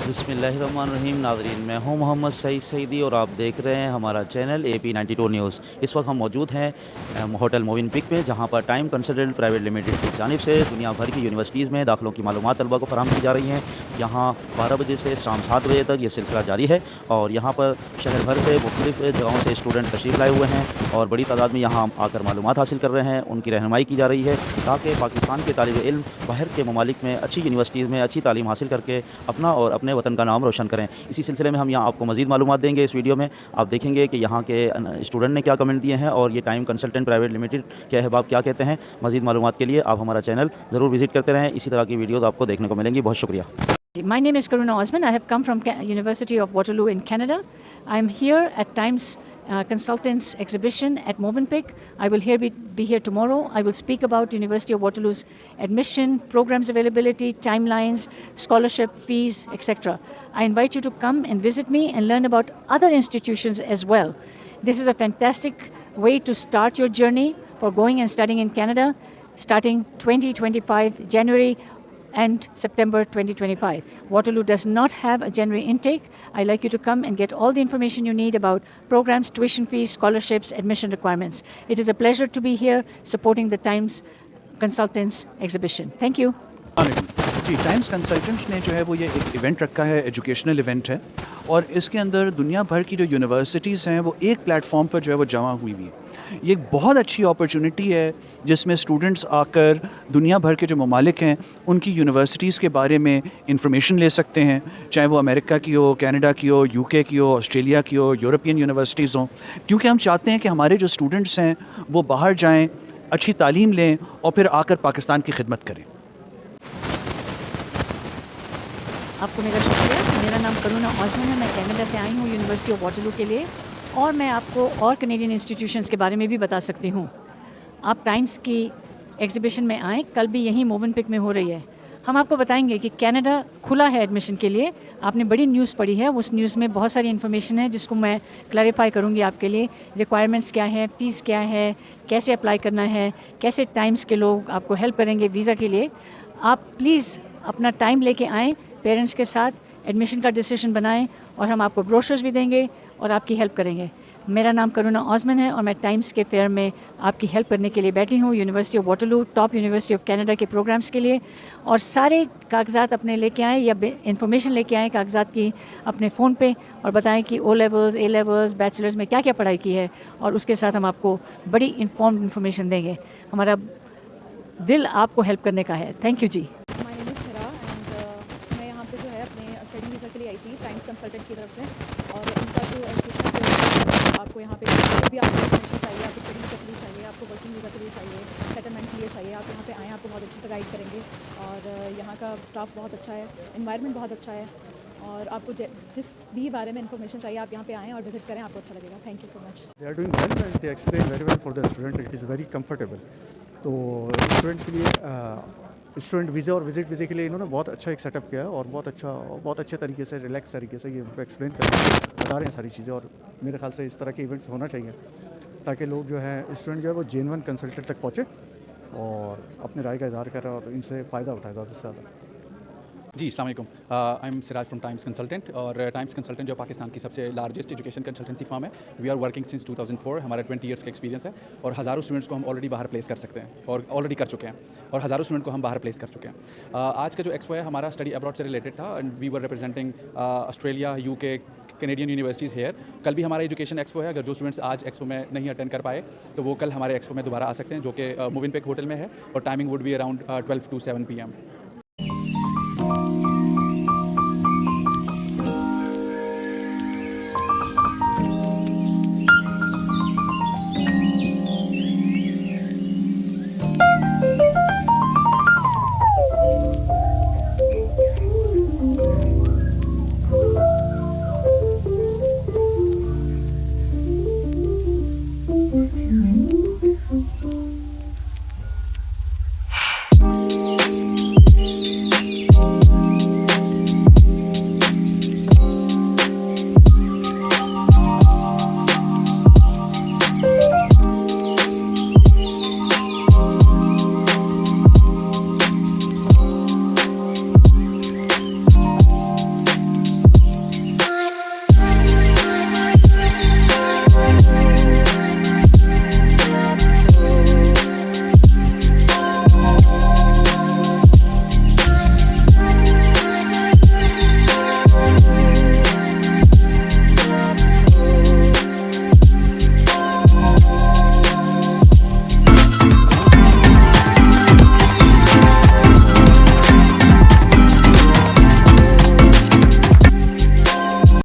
बिस्मिल्लाहिर्रहमानिर्रहीम। नाज़रीन, मैं हूं मोहम्मद सईद सईदी और आप देख रहे हैं हमारा चैनल AP92 न्यूज़। इस वक्त हम मौजूद हैं होटल मोविनपिक में, जहां पर टाइम कंसल्टेंट प्राइवेट लिमिटेड की जानिब से दुनिया भर की यूनिवर्सिटीज़ में दाखिलों की मालूमात तलबा को फराहम की जा रही हैं। यहाँ 12 बजे से शाम 7 बजे तक ये सिलसिला जारी है और यहाँ पर शहर भर से मुख्तलिफ जगहों से स्टूडेंट तशरीफ़ लाए हुए हैं और बड़ी तादाद में यहाँ आकर मालूमात हासिल कर रहे हैं। उनकी रहनुमाई की जा रही है ताकि पाकिस्तान के तालिब इल्म बाहर के ममालिक में अच्छी यूनिवर्सिटीज़ में अच्छी तालीम हासिल करके अपना और अपने वतन का नाम रोशन करें। इसी सिलसिले में हम यहाँ आपको मज़ीद मालूमात देंगे। इस वीडियो में आप देखेंगे कि यहाँ के स्टूडेंट ने क्या कमेंट दिए हैं और ये टाइम कंसल्टेंट प्राइवेट लिमिटेड के अहबाब क्या कहते हैं। मज़ीद मालूमात के लिए आप हमारा चैनल ज़रूर विजिट करते रहें। इसी तरह की वीडियोज़ आपको देखने को मिलेंगी। बहुत शुक्रिया। My name is Karuna Osman. I have come from University of Waterloo in Canada. I am here at Times Consultants exhibition at Movenpick. I will be here tomorrow. I will speak about University of Waterloo's admission, programs availability, timelines, scholarship, fees, etc. I invite you to come and visit me and learn about other institutions as well. This is a fantastic way to start your journey for going and studying in Canada, starting 2025 January and September 2025. Waterloo does not have a January intake. I'd like you to come and get all the information you need about programs, tuition fees, scholarships, admission requirements. It is a pleasure to be here supporting the Times Consultants exhibition. Thank you. जी, times consultants ने जो है वो ये एक event रखा है, educational event है और इसके अंदर दुनिया भर की जो यूनिवर्सिटीज़ हैं वो एक प्लेटफॉर्म पर जो है वो जमा हुई हुई है। ये एक बहुत अच्छी अपॉर्चुनिटी है जिसमें स्टूडेंट्स आकर दुनिया भर के जो ममालिक हैं उनकी यूनिवर्सिटीज़ के बारे में इंफॉर्मेशन ले सकते हैं, चाहे वो अमेरिका की हो, कनाडा की हो, UK की हो, ऑस्ट्रेलिया की हो, यूरोपियन यूनिवर्सिटीज़ हों, क्योंकि हम चाहते हैं कि हमारे जो स्टूडेंट्स हैं वो बाहर जाएँ, अच्छी तालीम लें और फिर आकर पाकिस्तान की खिदमत करें। आपको मेरा शुक्रिया। मेरा नाम करुणा ऑस्मन है। मैं कनाडा से आई हूँ यूनिवर्सिटी ऑफ वाटरलू के लिए और मैं आपको और कैनेडियन इंस्टीट्यूशंस के बारे में भी बता सकती हूँ। आप टाइम्स की एग्जीबिशन में आएँ, कल भी यहीं मोवेनपिक में हो रही है। हम आपको बताएंगे कि कनाडा खुला है एडमिशन के लिए। आपने बड़ी न्यूज़ पढ़ी है, उस न्यूज़ में बहुत सारी इन्फॉर्मेशन है जिसको मैं क्लैरिफाई करूँगी आपके लिए। रिक्वायरमेंट्स क्या है, फ़ीस क्या है, कैसे अप्लाई करना है, कैसे टाइम्स के लोग आपको हेल्प करेंगे वीज़ा के लिए। आप प्लीज़ अपना टाइम लेके आएँ, पेरेंट्स के साथ एडमिशन का डिसीजन बनाएं और हम आपको ब्रोशर्स भी देंगे और आपकी हेल्प करेंगे। मेरा नाम करुणा ऑस्मन है और मैं टाइम्स के फेयर में आपकी हेल्प करने के लिए बैठी हूँ। University of Waterloo, top university of Canada के प्रोग्राम्स के लिए। और सारे कागजात अपने लेके आएँ या इन्फॉर्मेशन लेके आएँ कागजात की अपने फ़ोन पे और बताएं कि O levels, A levels, bachelors में क्या क्या पढ़ाई की है और उसके साथ हम आपको बड़ी इन्फॉर्म्ड इन्फॉर्मेशन देंगे। हमारा दिल आपको हेल्प करने का है। थैंक यू जी। स्टडी वीज़ा के लिए आई थी टाइम्स कंसल्टेंट की तरफ से और इनका जो एजुकेशन आपको यहाँ पे भी आपको इन्फॉर्मेशन चाहिए, आपको स्टडी वीज़ा के लिए चाहिए, आपको वर्किंग वीज़ा के लिए चाहिए, सेटलमेंट के लिए चाहिए, आप यहाँ पे आएँ, आपको बहुत अच्छे से गाइड करेंगे और यहाँ का स्टाफ बहुत अच्छा है, एनवायरनमेंट बहुत अच्छा है और आपको जिस भी बारे में इन्फॉर्मेशन चाहिए आप यहाँ पे आएँ और विजिट करें, आपको अच्छा लगेगा। Thank you so much. They are doing well and they explain very well for the student, it is very comfortable. तो स्टूडेंट के लिए स्टूडेंट वीज़ा और विजिट वीज़े के लिए इन्होंने बहुत अच्छा एक सेटअप किया है और बहुत अच्छे तरीके से, रिलैक्स तरीके से ये उनको एक्सप्लेन बता रहे हैं सारी चीज़ें। और मेरे ख्याल से इस तरह के इवेंट्स होना चाहिए ताकि लोग जो है स्टूडेंट जो है वो जेन्युइन कंसल्टेंट तक पहुँचे और अपनी राय का इज़हार करें और इनसे फ़ायदा उठाए ज़्यादा से ज़्यादा। जी, अस्सलाम वालेकुम। I am Siraj from times consultant और टाइम्स कंसल्टेंट जो पाकिस्तान की सबसे लार्जेस्ट एजुकेशन कंसल्टेंसी फर्म है। We are working since 2004। हमारा 20 ईयर्स का एक्सपीरियंस है और हज़ारों स्टूडेंट्स को हम ऑलरेडी बाहर प्लेस कर सकते हैं और ऑलरेडी कर चुके हैं और हज़ारों स्टूडेंट को हम बाहर प्लेस कर चुके हैं। आज का जो एक्सपो है हमारा स्टडी अब्रॉड से रिलेटेड था and we were representing Australia, UK, Canadian universities here. कल भी हमारा एजुकेशन एक्सपो है। अगर जो स्टूडेंट्स आज एक्सपो में नहीं अटेंड कर पाए तो वो कल हमारे एक्सपो में दोबारा आ सकते हैं जो कि मोविनपिक होटल में है और timing would be around 12 to 7 PM।